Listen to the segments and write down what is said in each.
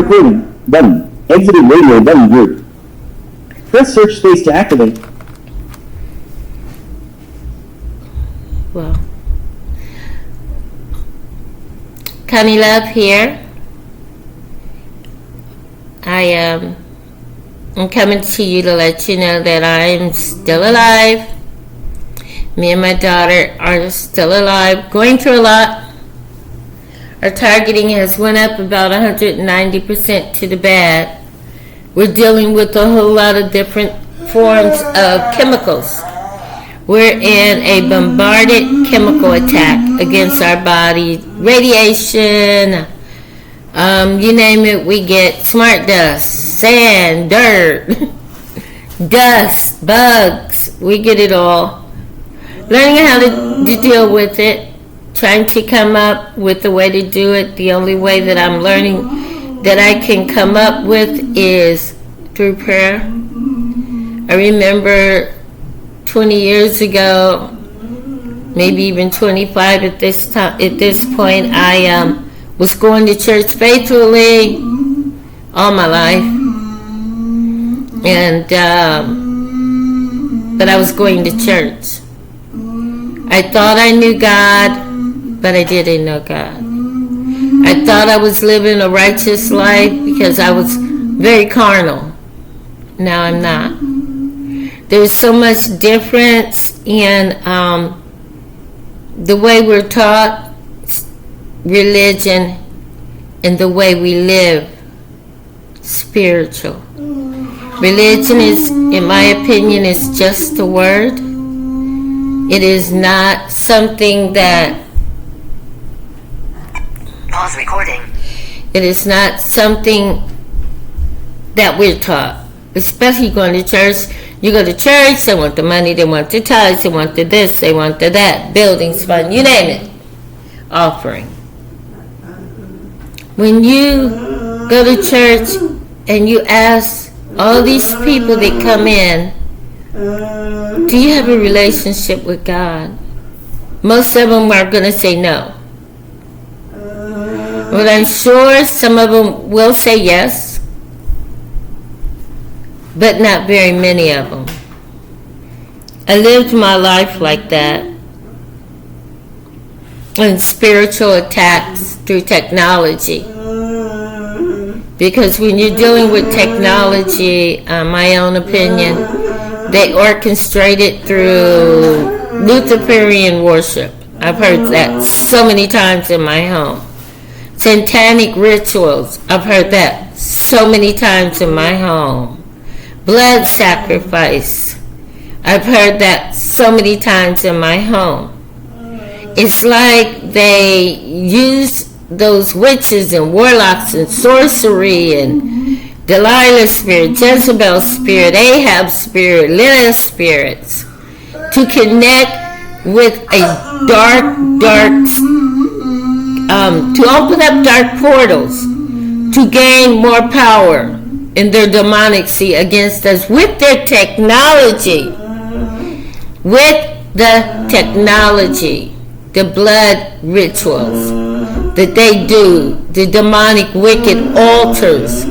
Recording. Button. Exiting radio button group. Press search space to activate. Well, Connie Love here. I'm coming to you to let you know that I'm still alive. Me and my daughter are still alive, going through a lot. Our targeting has went up about 190% to the bad. We're dealing with a whole lot of different forms of chemicals. We're in a bombarded chemical attack against our body. Radiation, you name it, we get smart dust, sand, dirt, dust, bugs, we get it all. Learning how to deal with it. Trying to come up with a way to do it. The only way that I'm learning that I can come up with is through prayer. I remember 20 years ago, maybe even 25 at this time. At this point, I was going to church faithfully all my life, and but I was going to church. I thought I knew God, but I didn't know God. I thought I was living a righteous life because I was very carnal. Now I'm not. There's so much difference in the way we're taught religion and the way we live spiritual. Religion is, in my opinion, is just a word. It is not something that... Pause recording. It is not something that we're taught. Especially going to church. You go to church, they want the money, they want the tithes, they want the this, they want the that, buildings, fund, you name it. Offering. When you go to church and you ask all these people that come in, do you have a relationship with God? Most of them are going to say no. But I'm sure some of them will say yes, but not very many of them. I lived my life like that. And spiritual attacks through technology. Because when you're dealing with technology, my own opinion, they orchestrate it through Luciferian worship. I've heard that so many times in my home. Satanic rituals. I've heard that so many times in my home. Blood sacrifice. I've heard that so many times in my home. It's like they use those witches and warlocks and sorcery and Delilah spirit, Jezebel spirit, Ahab spirit, Lilith spirits to connect with a dark, to open up dark portals to gain more power in their demonic against us with their technology. With the technology, the blood rituals that they do, the demonic wicked altars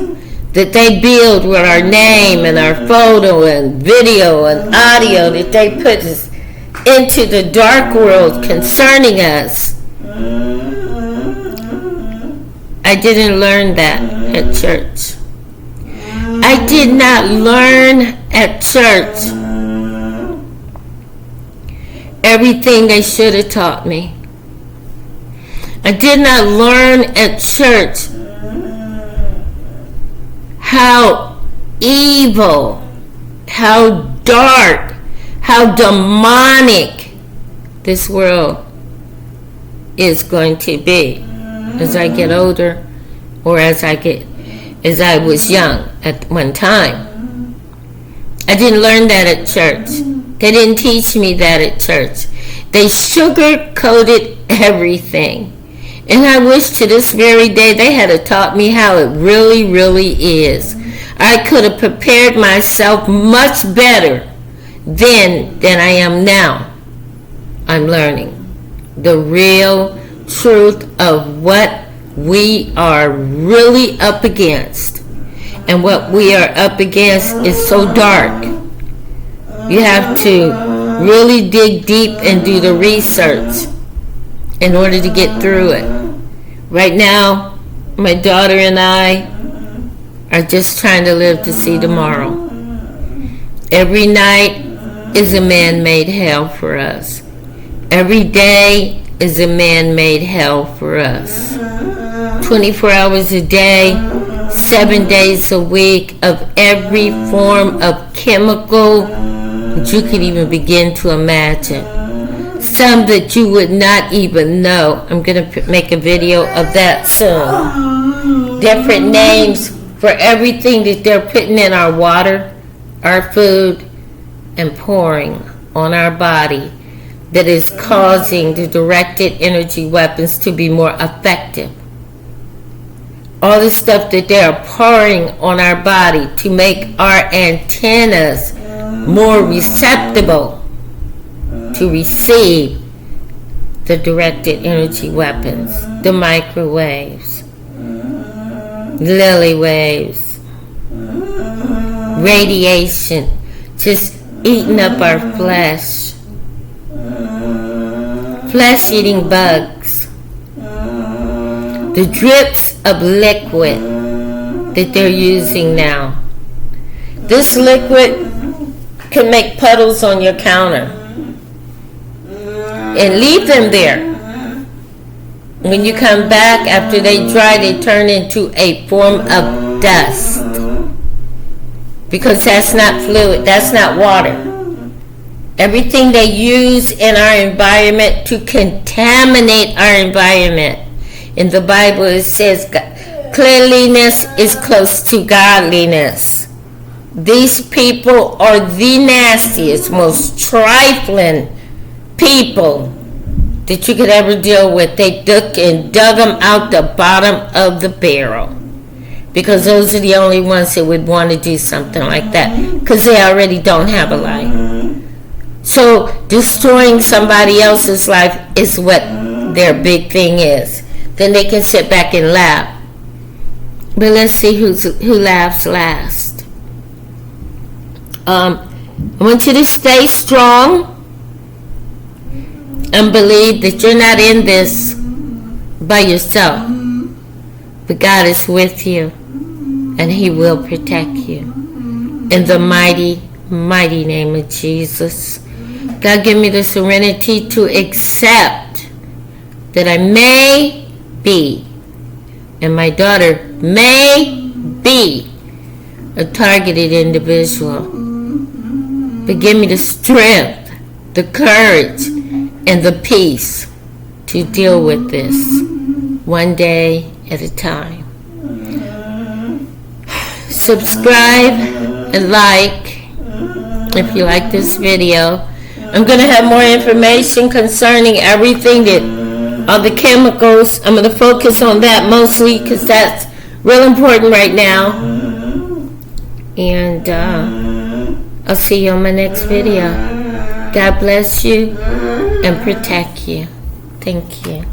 that they build with our name and our photo and video and audio that they put us into the dark world concerning us. I didn't learn that at church. I did not learn at church everything they should have taught me. I did not learn at church how evil, how dark, how demonic this world is going to be as I get older, or as I was young at one time. I didn't learn that at church. They didn't teach me that at church. They sugar-coated everything. And I wish to this very day they had taught me how it really, really is. I could have prepared myself much better then than I am now. I'm learning the real truth of what we are really up against. And what we are up against is so dark. You have to really dig deep and do the research in order to get through it. Right now, my daughter and I are just trying to live to see tomorrow. Every night is a man-made hell for us. Every day is a man-made hell for us. 24 hours a day, 7 days a week of every form of chemical that you could even begin to imagine. Some that you would not even know. I'm going to make a video of that soon. Different names for everything that they're putting in our water, our food, and pouring on our body that is causing the directed energy weapons to be more effective. All the stuff that they are pouring on our body to make our antennas more receptible to receive the directed energy weapons, the microwaves, lily waves, radiation, just eating up our flesh, flesh-eating bugs, the drips of liquid that they're using now. This liquid can make puddles on your counter and leave them there. When you come back after they dry, they turn into a form of dust, because that's not fluid, that's not water. Everything they use in our environment to contaminate our environment. In the Bible it says cleanliness is close to godliness. These people are the nastiest, most trifling people that you could ever deal with. They dug them out the bottom of the barrel, because those are the only ones that would want to do something like that, because they already don't have a life. So destroying somebody else's life is what their big thing is. Then they can sit back and laugh. But let's see who laughs last. I want you to stay strong and believe that you're not in this by yourself. But God is with you, and He will protect you. In the mighty, mighty name of Jesus. God, give me the serenity to accept that I may be, and my daughter may be, a targeted individual. But give me the strength, the courage, and the peace to deal with this one day at a time. Subscribe and like if you like this video. I'm going to have more information concerning everything that all the chemicals. I'm going to focus on that mostly because that's real important right now. And I'll see you on my next video. God bless you and protect you. Thank you.